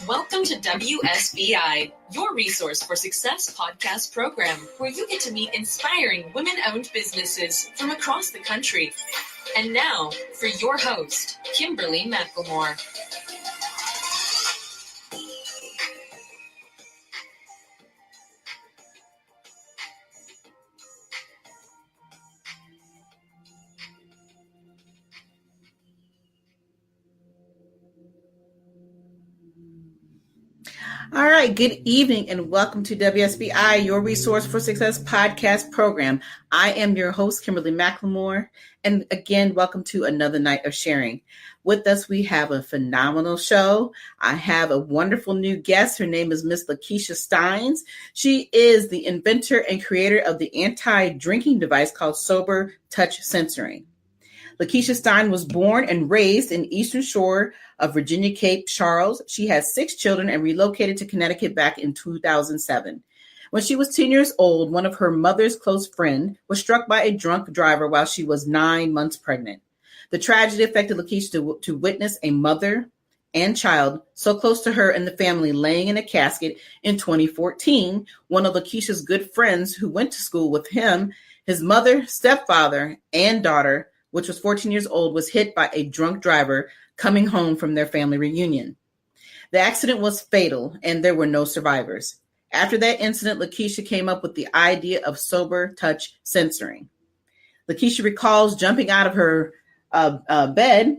Welcome to WSBI, your resource for success podcast program, where you get to meet inspiring women-owned businesses from across the country. And now, for your host, Kimberly McLemore. All right, good evening and welcome to WSBI, your resource for success podcast program. I am your host, Kimberly McLemore, and again, welcome to another night of sharing. With us, we have a phenomenal show. I have a wonderful new guest. Her name is Miss Lakesha Stines. She is the inventor and creator of the anti-drinking device called Sober Touch Censoring. Lakesha Stines was born and raised in Eastern Shore of Virginia, Cape Charles. She has 6 children and relocated to Connecticut back in 2007. When she was 10 years old, one of her mother's close friends was struck by a drunk driver while she was 9 months pregnant. The tragedy affected Lakesha to witness a mother and child so close to her and the family laying in a casket in 2014. One of Lakesha's good friends who went to school with him, his mother, stepfather, and daughter, which was 14 years old, was hit by a drunk driver coming home from their family reunion. The accident was fatal, and there were no survivors. After that incident, Lakesha came up with the idea of sober touch censoring. Lakesha recalls jumping out of her bed,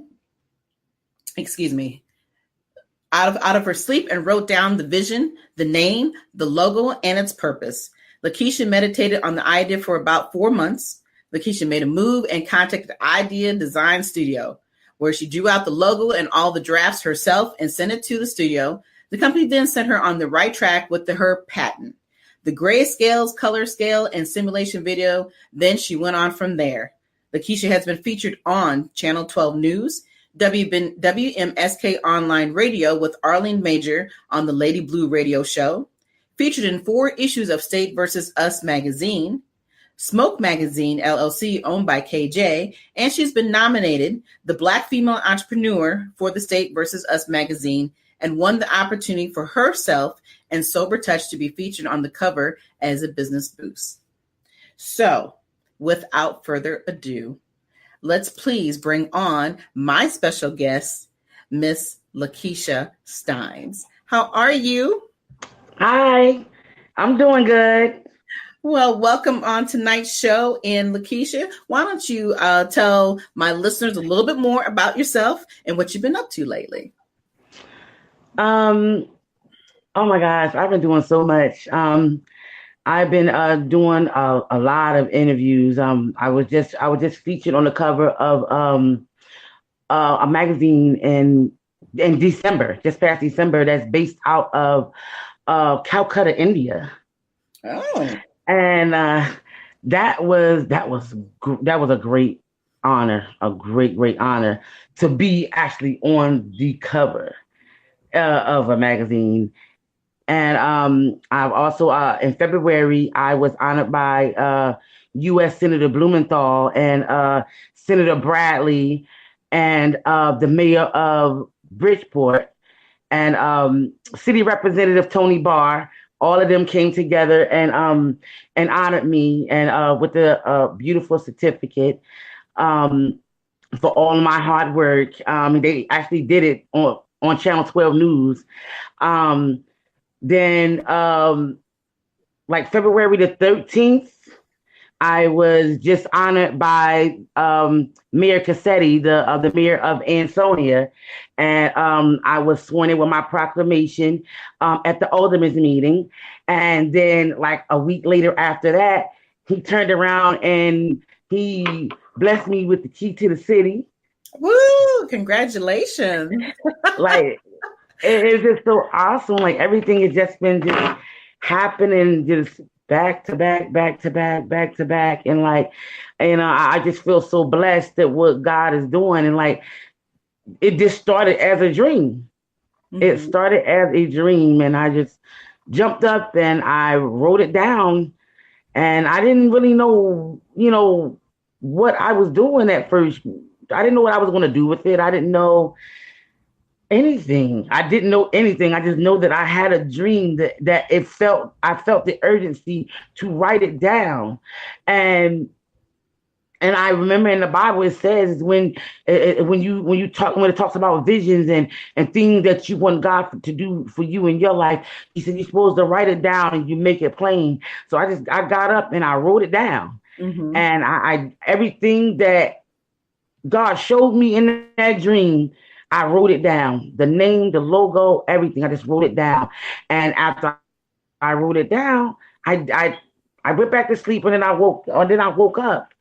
out of her sleep, and wrote down the vision, the name, the logo, and its purpose. Lakesha meditated on the idea for about 4 months. Lakesha made a move and contacted the Idea Design Studio, where she drew out the logo and all the drafts herself and sent it to the studio. The company then sent her on the right track with her patent, the grayscales, color scale, and simulation video. Then she went on from there. Lakesha has been featured on Channel 12 News, WMSK Online Radio with Arlene Major on the Lady Blue radio show, featured in 4 issues of State vs. Us magazine, Smoke Magazine, LLC, owned by KJ, and she's been nominated the Black Female Entrepreneur for the State vs. Us magazine and won the opportunity for herself and Sober Touch to be featured on the cover as a business boost. So, without further ado, let's please bring on my special guest, Miss Lakesha Stines. How are you? Hi, I'm doing good. Well, welcome on tonight's show. And Lakesha, why don't you tell my listeners a little bit more about yourself and what you've been up to lately? Oh my gosh, I've been doing so much. I've been doing a lot of interviews. I was just featured on the cover of a magazine in December, just past December, that's based out of Calcutta, India. Oh. And that was a great honor, a great honor to be actually on the cover of a magazine. And I've also in February I was honored by U.S. Senator Blumenthal and Senator Bradley and the mayor of Bridgeport and City Representative Tony Barr. All of them came together and honored me and with a beautiful certificate for all my hard work. They actually did it on Channel 12 News. Then like February the 13th, I was just honored by Mayor Cassetti, the mayor of Ansonia, and I was sworn in with my proclamation at the Alderman's meeting. And then like a week later after that, he turned around and he blessed me with the key to the city. Woo! Congratulations. Like, it's just so awesome. Like everything has just been just happening just back to back. And like, I just feel so blessed at what God is doing. And like, it just started as a dream. Mm-hmm. It started as a dream. And I just jumped up and I wrote it down. And I didn't really know, what I was doing at first. I didn't know what I was going to do with it. I didn't know anything. I didn't know anything. I just know that I had a dream that I felt the urgency to write it down. And I remember in the Bible it says when it talks about visions and things that you want God to do for you in your life, he said you're supposed to write it down and you make it plain. So I got up and I wrote it down. Mm-hmm. And I everything that God showed me in that dream, I wrote it down. The name, the logo, everything. I just wrote it down. And after I wrote it down, I went back to sleep and then I woke up.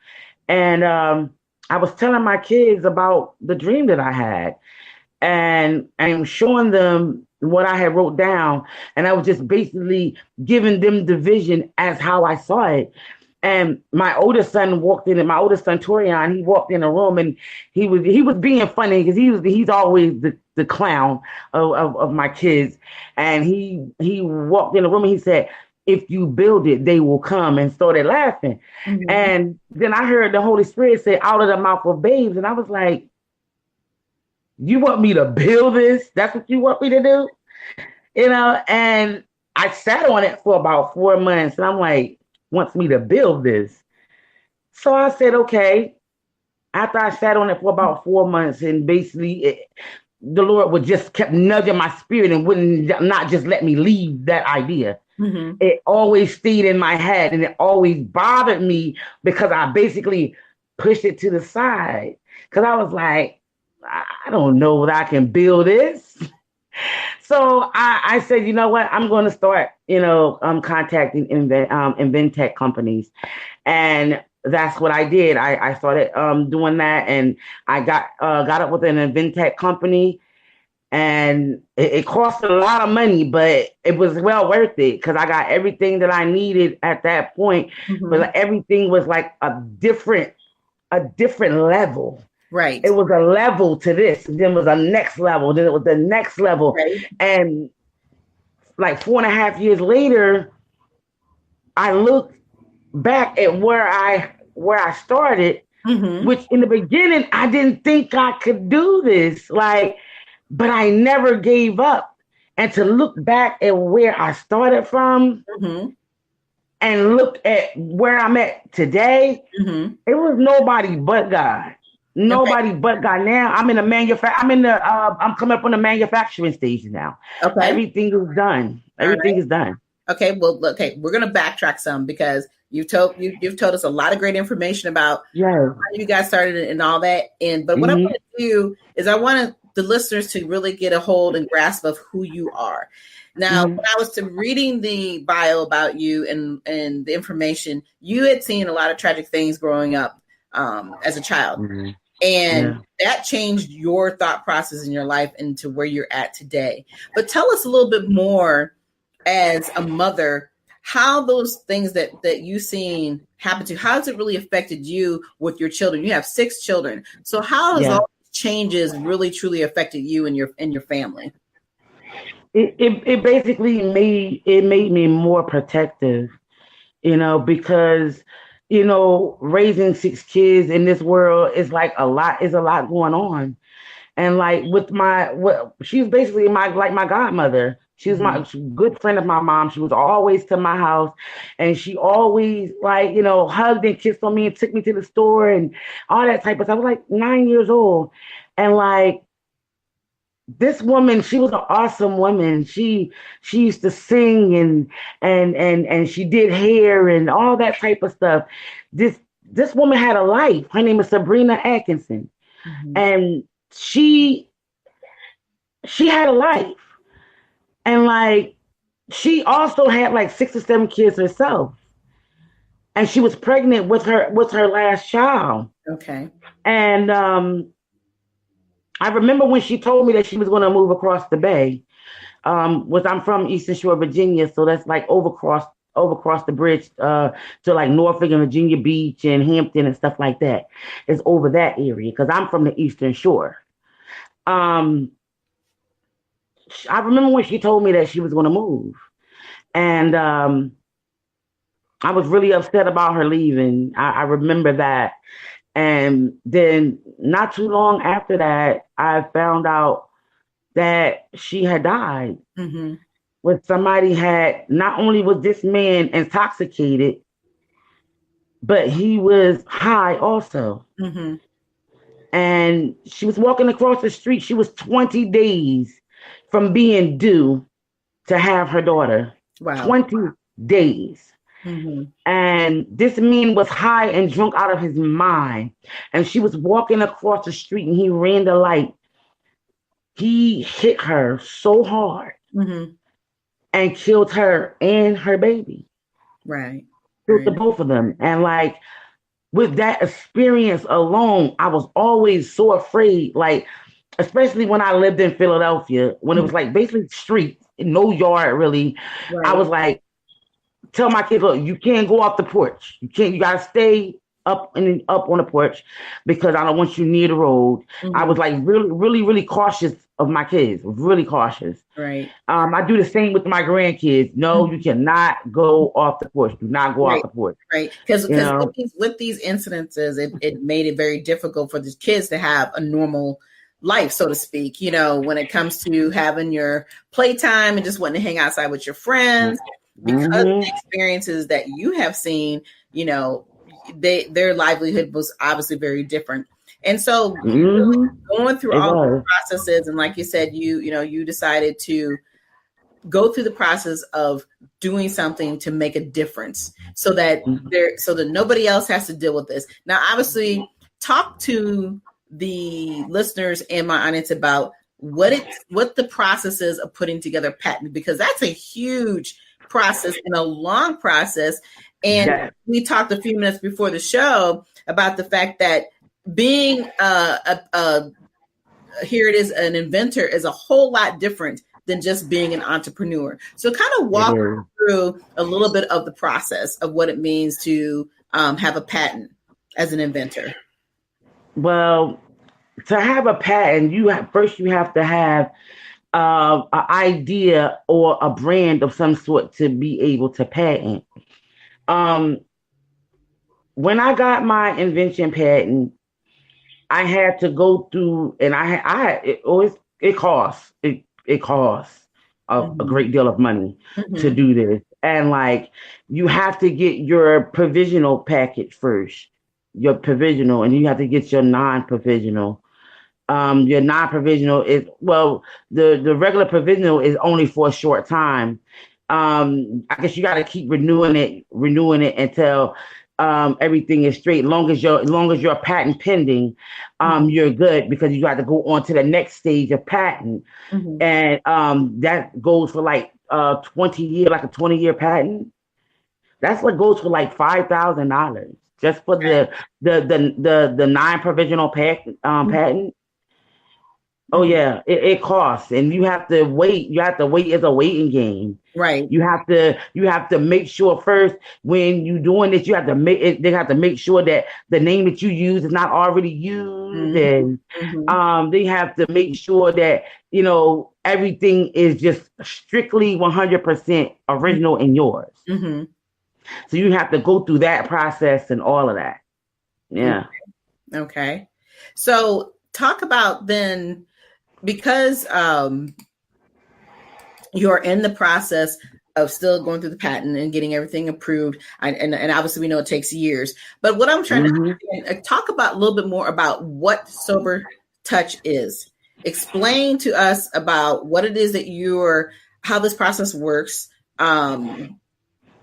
And I was telling my kids about the dream that I had. And I'm showing them what I had wrote down. And I was just basically giving them the vision as how I saw it. And my oldest son walked in, and my oldest son, Torian, he walked in the room and he was being funny because he's always the clown of my kids. And he walked in the room and he said, if you build it, they will come, and started laughing. Mm-hmm. And then I heard the Holy Spirit say, out of the mouth of babes. And I was like, you want me to build this? That's what you want me to do? And I sat on it for about 4 months, and I'm like, wants me to build this. So I said, okay. After I sat on it for about 4 months, and basically the Lord would just kept nudging my spirit and wouldn't not just let me leave that idea. Mm-hmm. It always stayed in my head, and it always bothered me because I basically pushed it to the side because I was like, I don't know that I can build this. So I said, you know what? I'm going to start, contacting Inventec companies. And that's what I did. I started doing that, and I got up with an Inventec company, and it cost a lot of money, but it was well worth it because I got everything that I needed at that point. Mm-hmm. But everything was like a different level. Right. It was a level to this. Then it was a next level. Then it was the next level. Right. And like 4.5 years later, I looked back at where I started, mm-hmm. which in the beginning, I didn't think I could do this. But I never gave up. And to look back at where I started from, mm-hmm. and look at where I'm at today, mm-hmm. it was nobody but God. Nobody but God. Now I'm in I'm coming up on the manufacturing stage now. Okay. Everything is done. Everything is done. Okay. Well, okay. We're going to backtrack some because you've told us a lot of great information about how you guys started and all that. But what I want to do is I want the listeners to really get a hold and grasp of who you are. Now, when I was reading the bio about you and the information, you had seen a lot of tragic things growing up as a child. Mm-hmm. And that changed your thought process in your life into where you're at today. But tell us a little bit more as a mother, how those things that you've seen happen to you, how has it really affected you with your children? You have 6 children. So how has all these changes really truly affected you and your family? It basically made me more protective, because raising 6 kids in this world is like a lot going on. And like she's basically my godmother. She was my good friend of my mom. She was always to my house, and she always hugged and kissed on me and took me to the store and all that type of stuff. I was like 9 years old. And this woman, she was an awesome woman. She used to sing and she did hair and all that type of stuff. This woman had a life. Her name is Sabrina Atkinson. Mm-hmm. And she had a life. And she also had 6 or 7 kids herself. And she was pregnant with her last child. Okay. And I remember when she told me that she was going to move across the bay. I'm from Eastern Shore, Virginia, so that's over across the bridge to Norfolk and Virginia Beach and Hampton and stuff like that. It's over that area because I'm from the Eastern Shore. I remember when she told me that she was going to move, and I was really upset about her leaving. I remember that. And then not too long after that, I found out that she had died. Mm-hmm. When somebody had, not only was this man intoxicated, but he was high also. Mm-hmm. And she was walking across the street. She was 20 days from being due to have her daughter. Wow. 20 days. Mm-hmm. And this man was high and drunk out of his mind. And she was walking across the street and he ran the light. He hit her so hard Mm-hmm. and killed her and her baby. Right. Killed the both of them. And like, with that experience alone, I was always so afraid, like, especially when I lived in Philadelphia, when it was like basically street, no yard really. Right. I was like, tell my kids, look, you can't go off the porch. You gotta stay up on the porch because I don't want you near the road. Mm-hmm. I was like really cautious of my kids, really cautious. Right. I do the same with my grandkids. No, you cannot go off the porch. Do not go off the porch. Right. Because with these incidences, it made it very difficult for the kids to have a normal life, so to speak, when it comes to having your playtime and just wanting to hang outside with your friends. Because of the experiences that you have seen, their livelihood was obviously very different. And so going through all the processes, and like you said, you decided to go through the process of doing something to make a difference so that nobody else has to deal with this. Now, obviously, talk to the listeners and my audience about what the process is of putting together a patent, because that's a huge process and a long process. And we talked a few minutes before the show about the fact that being here it is, an inventor is a whole lot different than just being an entrepreneur. So kind of walk through a little bit of the process of what it means to have a patent as an inventor. Well, to have a patent, you have to have an idea or a brand of some sort to be able to patent. When I got my invention patent, I had to go through, and it costs a great deal of money to do this. And like, you have to get your provisional package first, your provisional, and you have to get your non-provisional. Your non-provisional is, the regular provisional is only for a short time. I guess you got to keep renewing it until everything is straight. As long as your patent pending, you're good, because you got to go on to the next stage of patent. And that goes for like 20-year patent. That's what goes for like $5,000 just for the non-provisional patent. Oh yeah, it costs, and you have to wait. You have to wait. It's a waiting game, right? You have to make sure first when you're doing this. You have to make it. They have to make sure that the name that you use is not already used, and they have to make sure that everything is just strictly 100% original and yours. So you have to go through that process and all of that. Yeah. Okay. So talk about then. Because you're in the process of still going through the patent and getting everything approved, and obviously we know it takes years. But what I'm trying to understand, talk about a little bit more about what Sober Touch is. Explain to us about what it is that how this process works, so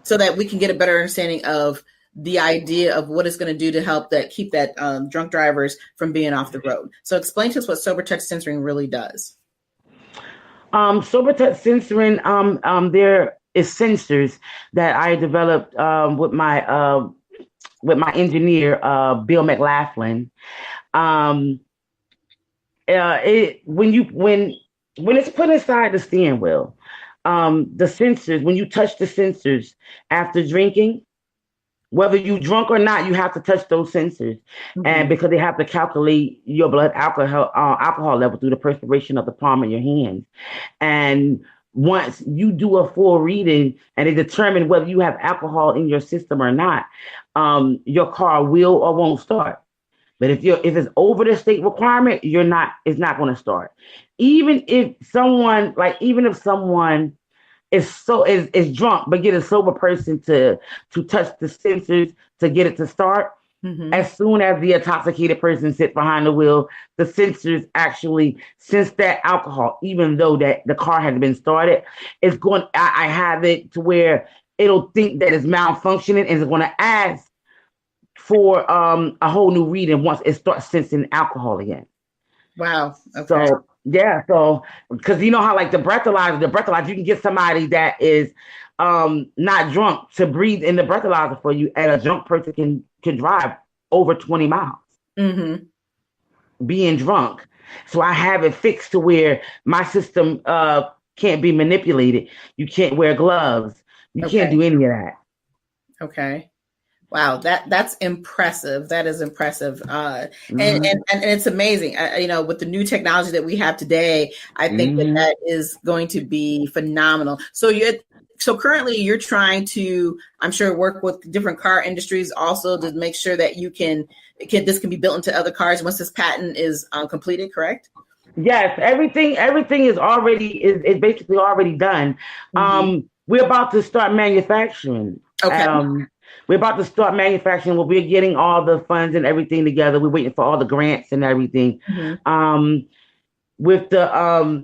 that we can get a better understanding of the idea of what it's going to do to help keep that drunk drivers from being off the road. So explain to us what Sober Touch Censoring really does. Sober Touch Censoring, there is sensors that I developed with my engineer, Bill McLaughlin. When it's put inside the steering wheel, the sensors, when you touch the sensors after drinking, whether you drunk or not, you have to touch those sensors, and because they have to calculate your blood alcohol level through the perspiration of the palm of your hands. And once you do a full reading and they determine whether you have alcohol in your system or not, your car will or won't start. But if it's over the state requirement, it's not going to start. Even if someone is drunk, but get a sober person to touch the sensors to get it to start. Mm-hmm. As soon as the intoxicated person sits behind the wheel, the sensors actually sense that alcohol, even though that the car has been started. It's going. I have it to where it'll think that it's malfunctioning and it's going to ask for a whole new reading once it starts sensing alcohol again. Wow. Okay. So yeah, so because you know how like the breathalyzer, you can get somebody that is not drunk to breathe in the breathalyzer for you, and a drunk person can drive over 20 miles being drunk. So I have it fixed to where my system can't be manipulated. You can't wear gloves. You can't do any of that. Okay. Wow, that's impressive. That is impressive, and it's amazing. With the new technology that we have today, I think that is going to be phenomenal. So currently, you're trying to, I'm sure, work with different car industries also to make sure that this can be built into other cars once this patent is completed. Correct? Yes, everything is basically already done. We're about to start manufacturing. Okay. We're about to start manufacturing. We're getting all the funds and everything together. We're waiting for all the grants and everything. I'm with the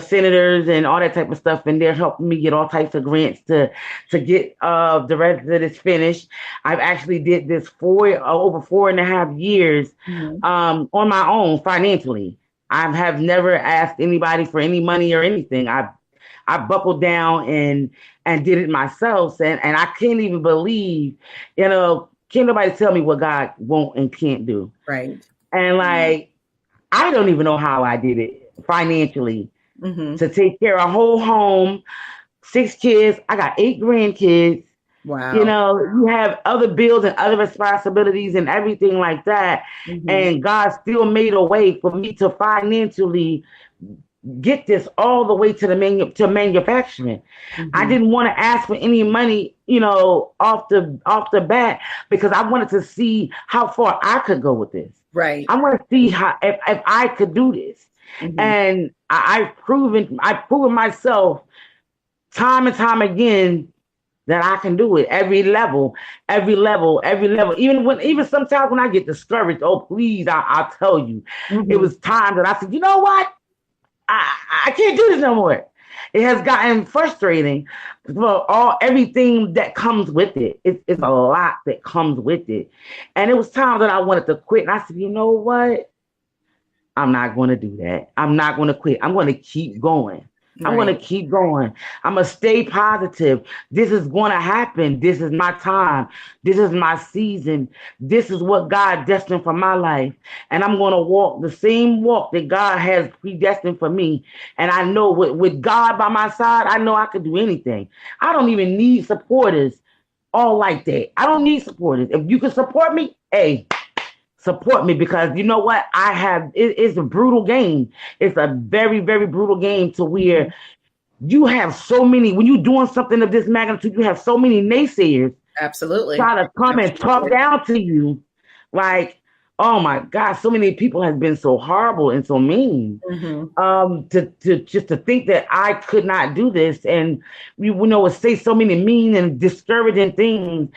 senators and all that type of stuff, and they're helping me get all types of grants to get the rest of this finished. I've actually did this for over 4.5 years on my own financially. I have never asked anybody for any money or anything. I buckled down and did it myself. And I can't even believe, can't nobody tell me what God won't and can't do. Right. And like, I don't even know how I did it financially to take care of a whole home, 6 kids. I got 8 grandkids. Wow. You have other bills and other responsibilities and everything like that. And God still made a way for me to financially get this all the way to manufacturing. I didn't want to ask for any money, off the bat, because I wanted to see how far I could go with this. Right. I want to see how if I could do this. And I've proven myself time and time again that I can do it. Every level. Even sometimes when I get discouraged, oh please, I'll tell you. It was times that I said, you know what? I can't do this no more. It has gotten frustrating for everything that comes with it. It's a lot that comes with it. And it was times that I wanted to quit. And I said, you know what? I'm not going to do that. I'm not going to quit. I'm going to keep going. Right. I'm going to keep going. I'm going to stay positive. This is going to happen. This is my time. This is my season. This is what God destined for my life. And I'm going to walk the same walk that God has predestined for me. And I know with God by my side, I know I can do anything. I don't even need supporters all like that. I don't need supporters. If you can support me, hey, support me, because you know what? It's a brutal game. It's a very, very brutal game to where you have so many, when you're doing something of this magnitude, you have so many naysayers. Absolutely. Try to come and talk down to you. Like, oh my God, so many people have been so horrible and so mean. To think that I could not do this, and say so many mean and discouraging things.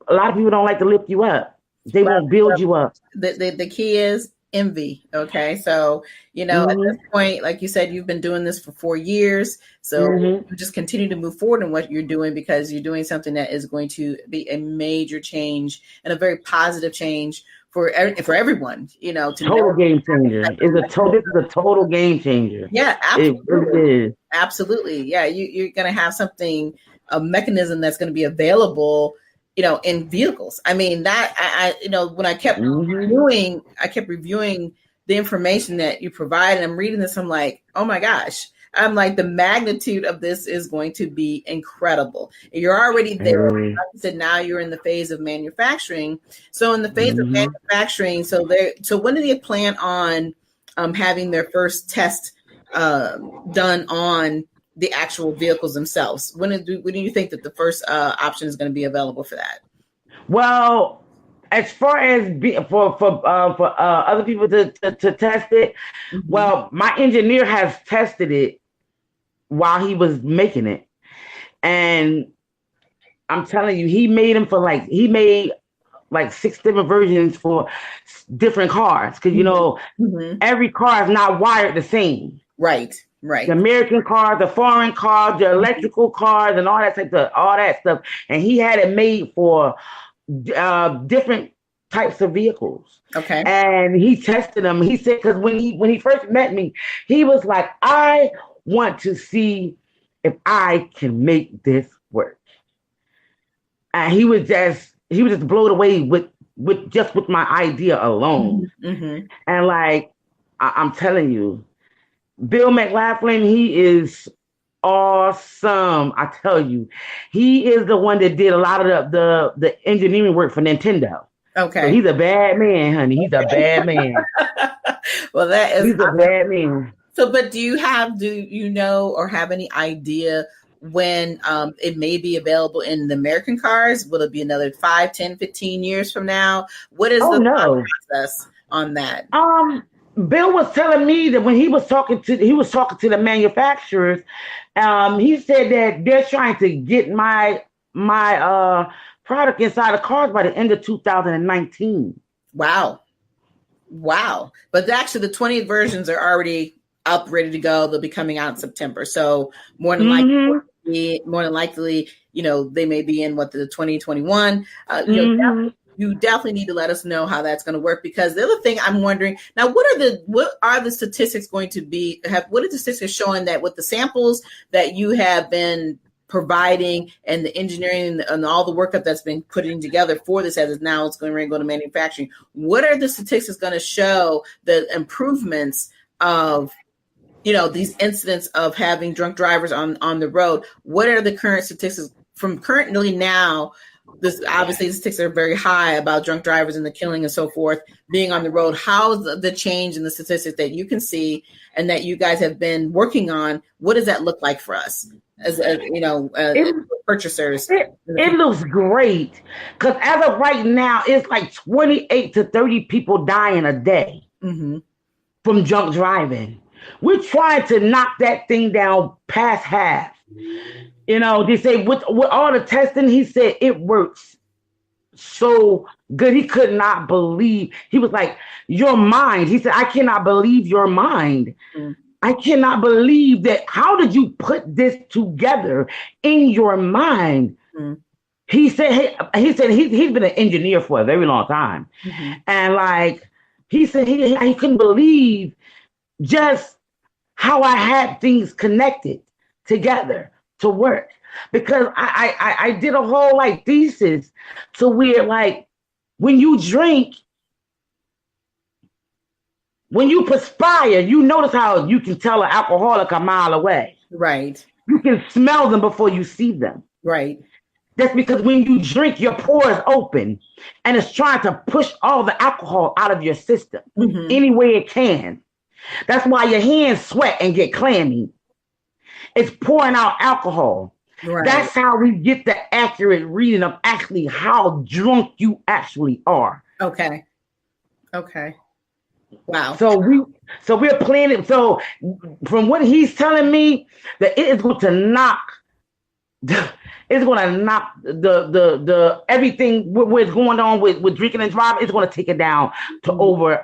A lot of people don't like to lift you up. They won't build you up. The key is envy. Okay. So, at this point, like you said, you've been doing this for 4 years. So you just continue to move forward in what you're doing, because you're doing something that is going to be a major change and a very positive change for everyone, total game changer. This is a total game changer. Yeah, absolutely. It is. Absolutely. Yeah. You're going to have a mechanism that's going to be available, in vehicles. I mean, that when I kept reviewing the information that you provide, and I'm reading this, I'm like, oh my gosh, I'm like, the magnitude of this is going to be incredible. You're already there. Like you said, now you're in the phase of manufacturing. So in the phase of manufacturing, so when do they plan on having their first test done on the actual vehicles themselves? When do you think that the first option is going to be available for that? Well, as far as for other people to test it, Mm-hmm. well, my engineer has tested it while he was making it, and I'm telling you, he made like 6 different versions for different cars because Mm-hmm. every car is not wired the same. Right. The American cars, the foreign cars, the electrical cars, and all that stuff. And he had it made for different types of vehicles. Okay. And he tested them. He said, because when he first met me, he was like, I want to see if I can make this work. And he was just blown away with my idea alone. Mm-hmm. And like I'm telling you, Bill McLaughlin, he is awesome. I tell you, he is the one that did a lot of the engineering work for Nintendo. Okay. So he's a bad man, honey. He's a bad man. Well, he's a bad man. So, but do you know or have any idea when it may be available in the American cars? Will it be another 5, 10, 15 years from now? What is the process on that? Bill was telling me that when he was talking to the manufacturers, he said that they're trying to get my product inside the cars by the end of 2019. Wow. But actually the 20th versions are already up, ready to go. They'll be coming out in September. So more than likely, they may be in the 2021. You definitely need to let us know how that's going to work, because the other thing I'm wondering now, what are the statistics going to be? What are the statistics showing that with the samples that you have been providing and the engineering and all the workup that's been putting together for this, as now it's going to go to manufacturing? What are the statistics going to show the improvements of these incidents of having drunk drivers on the road? What are the current statistics from currently now? Obviously, the statistics are very high about drunk drivers and the killing and so forth being on the road. How's the change in the statistics that you can see and that you guys have been working on? What does that look like for us as purchasers? It looks great, because as of right now, it's like 28 to 30 people dying a day from drunk driving. We're trying to knock that thing down past half. They say with all the testing, he said it works so good. He could not believe. He was like, your mind. He said, I cannot believe your mind. I cannot believe that. How did you put this together in your mind? He said he's been an engineer for a very long time. And like, he said he couldn't believe just how I had things connected together to work, because I did a whole thesis to where, like, when you drink, when you perspire, you notice how you can tell an alcoholic a mile away. Right. You can smell them before you see them. Right. That's because when you drink, your pores open and it's trying to push all the alcohol out of your system any way it can. That's why your hands sweat and get clammy. It's pouring out alcohol. Right. That's how we get the accurate reading of actually how drunk you actually are. Okay. Wow. So we're planning. So from what he's telling me, that it is going to knock. It's going to knock the everything what's going on with drinking and driving. It's going to take it down to over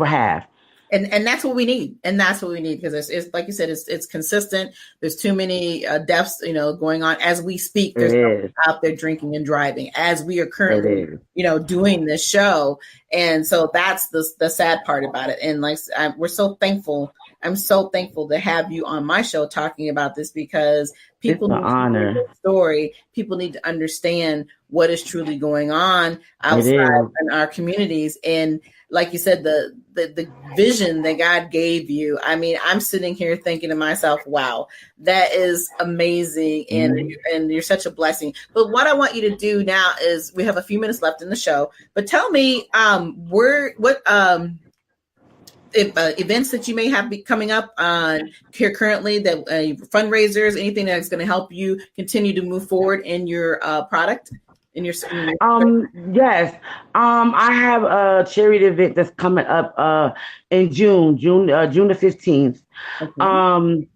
half. And that's what we need. Because it's like you said, it's consistent. There's too many deaths, going on as we speak. There's no out there drinking and driving as we are currently, doing this show. And so that's the sad part about it. And we're so thankful. I'm so thankful to have you on my show talking about this, because people need to know the story. People need to understand what is truly going on outside in our communities. And like you said, the vision that God gave you. I mean, I'm sitting here thinking to myself, wow, that is amazing. And you're such a blessing. But what I want you to do now is, we have a few minutes left in the show, but tell me events that you may have coming up here currently, that fundraisers, anything that's going to help you continue to move forward in your product. Yes. I have a charity event that's coming up in June the 15th. Okay.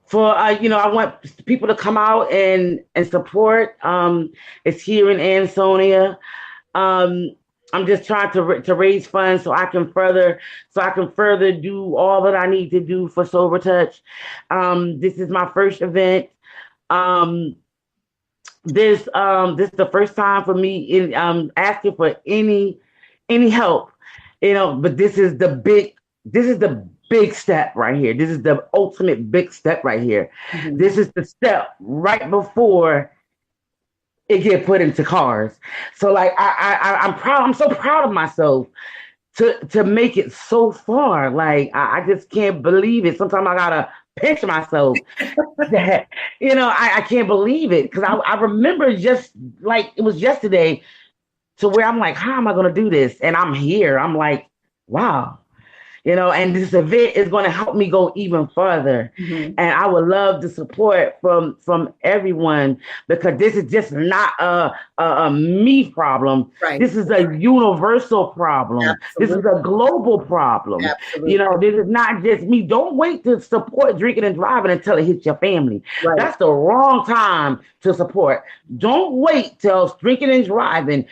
For I want people to come out and support. It's here in Ansonia. Um, I'm just trying to raise funds so I can further do all that I need to do for Sober Touch. This is my first event. Um, this is the first time for me in asking for any help, but this is the big step right here. This is the ultimate big step right here. Mm-hmm. This is the step right before it get put into cars. So like I'm proud. I'm so proud of myself to make it so far. Like I just can't believe it. Sometimes I gotta pinch myself that I can't believe it, because I remember just like it was yesterday to where I'm like, how am I gonna do this? And I'm here. I'm like, wow. And this event is going to help me go even further. Mm-hmm. And I would love the support from everyone, because this is just not a me problem. Right. This is a universal problem. Absolutely. This is a global problem. Absolutely. This is not just me. Don't wait to support drinking and driving until it hits your family. Right. That's the wrong time to support. Don't wait till drinking and driving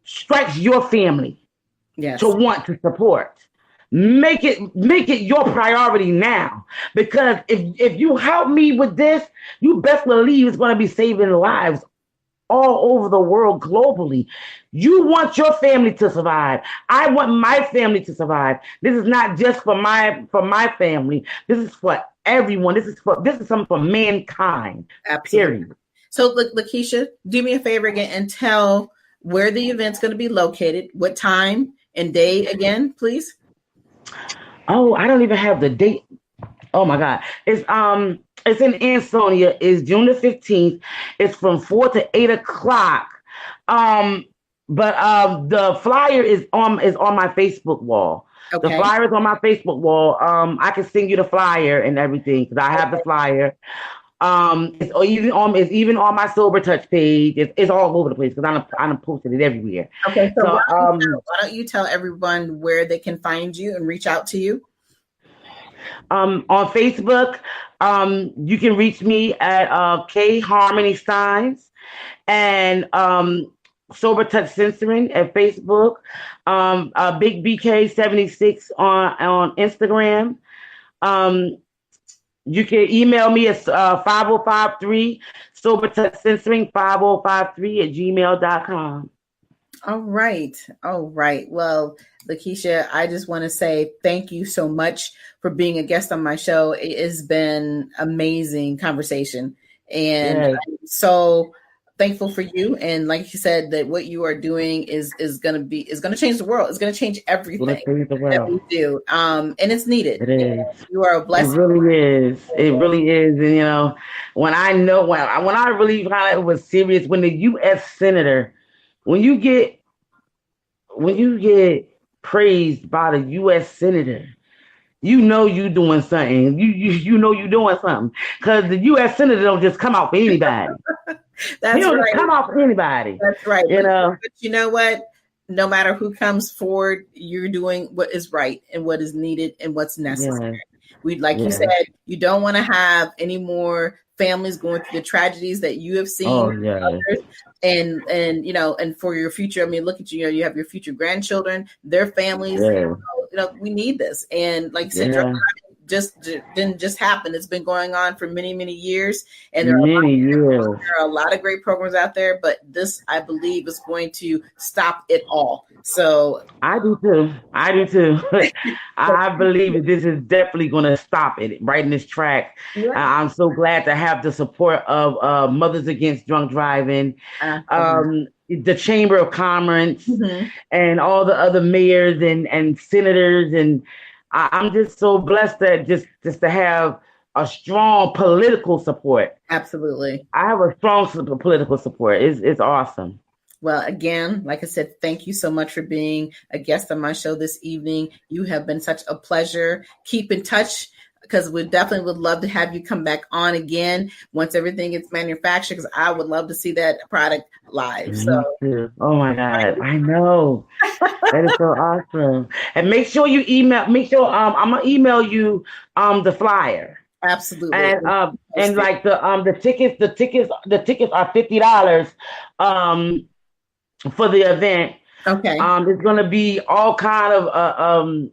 strikes your family to want to support. Make it your priority now, because if you help me with this, you best believe it's going to be saving lives all over the world globally. You want your family to survive. I want my family to survive. This is not just for my family. This is for everyone. This is something for mankind. Absolutely. Period. So, Lakesha, do me a favor again and tell where the event's going to be located, what time and day again, please. Oh, I don't even have the date. Oh my God. It's in Ansonia. It's June the 15th. It's from 4 to 8 o'clock. But the flyer is on my Facebook wall. Okay. The flyer is on my Facebook wall. I can send you the flyer and everything, because I have the flyer. It's even on my Sober Touch page. It's all over the place, because I done posted it everywhere. Okay, so why don't you tell everyone where they can find you and reach out to you? On Facebook, you can reach me at K Harmony Stines, and Sober Touch Censoring at Facebook. Big BK 76 on Instagram. You can email me at 5053 Sober Touch Censoring 5053@gmail.com. All right. Well, Lakesha, I just want to say thank you so much for being a guest on my show. It has been amazing conversation, and I'm so thankful for you. And like you said, that what you are doing is going to change the world. It's going to change everything that we do. And it's needed. It is. You are a blessing. It really is. It really is. And when I really found it was serious, when the U.S. Senator, when you get praised by the U.S. Senator, you know you doing something. You know you doing something, because the U.S. Senator don't just come out for anybody. That's don't right. Come out for anybody. That's right. But you know what? No matter who comes forward, you're doing what is right and what is needed and what's necessary. You said, you don't want to have any more families going through the tragedies that you have seen. Others. And for your future, I mean, look at you have your future grandchildren, their families. We need this. And like you said, drug didn't just happen. It's been going on for many, many years. And there are a lot of great programs out there, but this, I believe, is going to stop it all. So I do too. I believe this is definitely going to stop it right in this track. Yeah. I'm so glad to have the support of Mothers Against Drunk Driving, the Chamber of Commerce, and all the other mayors and senators, and I'm just so blessed that just to have a strong political support. Absolutely. I have a strong political support. It's awesome. Well, again, like I said, thank you so much for being a guest on my show this evening. You have been such a pleasure. Keep in touch. because we definitely would love to have you come back on again once everything gets manufactured, because I would love to see that product live. Me So, too. Oh my God, I know. That is so awesome. And make sure you email. Make sure I'm gonna email you the flyer. absolutely. And like the tickets are $50 for the event. Okay. There's gonna be all kind of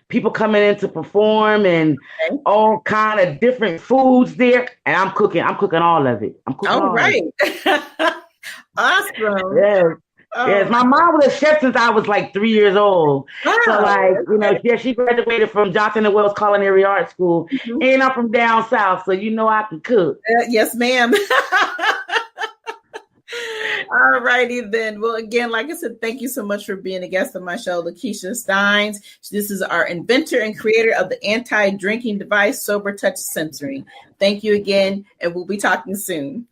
people coming in to perform and all kind of different foods there. And I'm cooking all of it. I'm cooking all right. Awesome. Yes. Yes, my mom was a chef since I was like 3 years old. Wow. So like, she graduated from Johnson & Wales Culinary Arts School, and I'm from down south, so I can cook. Yes, ma'am. All righty then. Well, again, like I said, thank you so much for being a guest on my show, Lakesha Stines. This is our inventor and creator of the anti-drinking device, Sober Touch Sensory. Thank you again, and we'll be talking soon.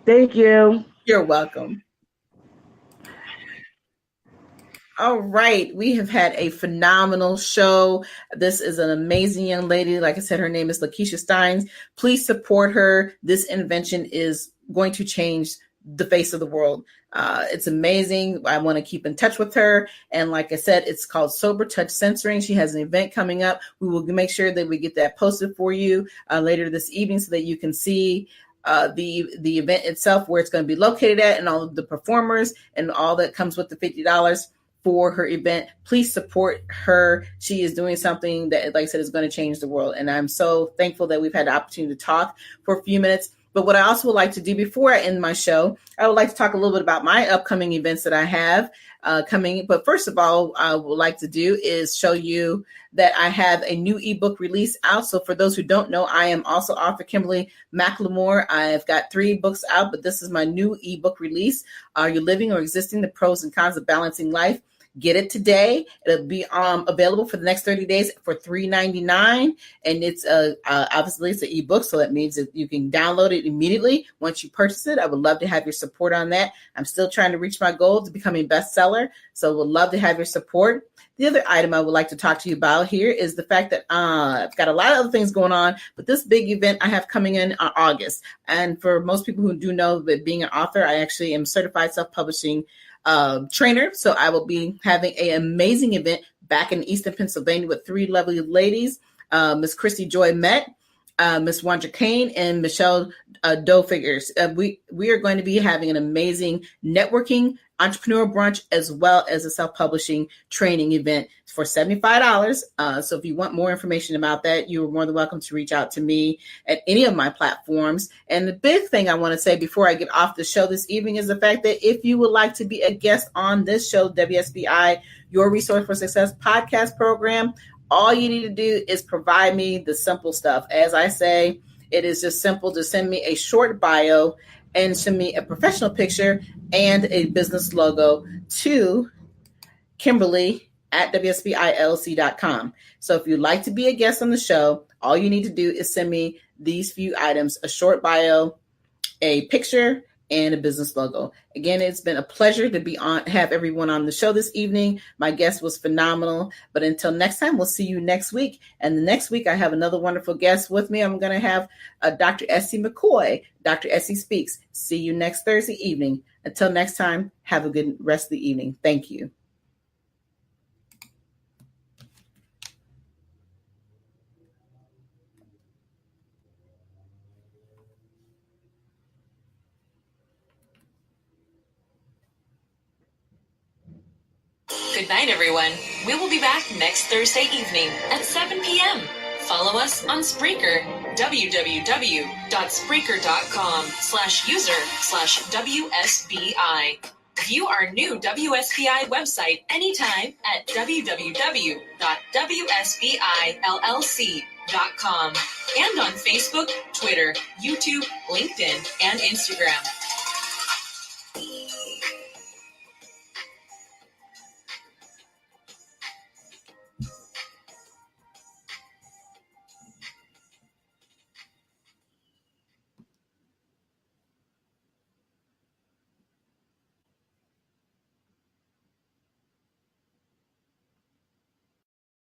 Thank you. You're welcome. All right. We have had a phenomenal show. This is an amazing young lady. Like I said, her name is Lakesha Stines. Please support her. This invention is going to change the face of the world. It's amazing. I want to keep in touch with her. And like I said, it's called Sober Touch Sensoring. She has an event coming up. We will make sure that we get that posted for you later this evening so that you can see the event itself, where it's going to be located at, and all of the performers and all that comes with the $50 for her event. Please support her. She is doing something that, like I said, is going to change the world. And I'm so thankful that we've had the opportunity to talk for a few minutes. But what I also would like to do before I end my show, I would like to talk a little bit about my upcoming events that I have coming. But first of all, I would like to do is show you that I have a new ebook release out. So for those who don't know, I am also author Kimberly McLemore. I've got 3 books out, but this is my new ebook release. Are You Living or Existing? The Pros and Cons of Balancing Life. Get it today. It'll be available for the next 30 days for $3.99. And it's obviously it's an ebook, so that means that you can download it immediately once you purchase it. I would love to have your support on that. I'm still trying to reach my goal to become a bestseller, so would love to have your support. The other item I would like to talk to you about here is the fact that I've got a lot of other things going on, but this big event I have coming in August. And for most people who do know that being an author, I actually am certified self-publishing trainer. So I will be having an amazing event back in Easton, Pennsylvania with 3 lovely ladies, Miss Christy Joy Met, Miss Wanda Kane, and Michelle Doe Figures. We are going to be having an amazing networking entrepreneur brunch, as well as a self-publishing training event for $75. So if you want more information about that, you are more than welcome to reach out to me at any of my platforms. And the big thing I want to say before I get off the show this evening is the fact that if you would like to be a guest on this show, WSBI, Your Resource for Success podcast program, all you need to do is provide me the simple stuff. As I say, it is just simple to send me a short bio and send me a professional picture and a business logo to Kimberly at WSBILC.com. So if you'd like to be a guest on the show, all you need to do is send me these few items: a short bio, a picture, and a business logo. Again, it's been a pleasure to have everyone on the show this evening. My guest was phenomenal. But until next time, we'll see you next week. And the next week, I have another wonderful guest with me. I'm going to have Dr. Essie McCoy. Dr. Essie Speaks. See you next Thursday evening. Until next time, have a good rest of the evening. Thank you. Good night, everyone. We will be back next Thursday evening at 7 p.m. Follow us on Spreaker, www.spreaker.com/user/WSBI. View our new WSBI website anytime at www.wsbillc.com and on Facebook, Twitter, YouTube, LinkedIn, and Instagram.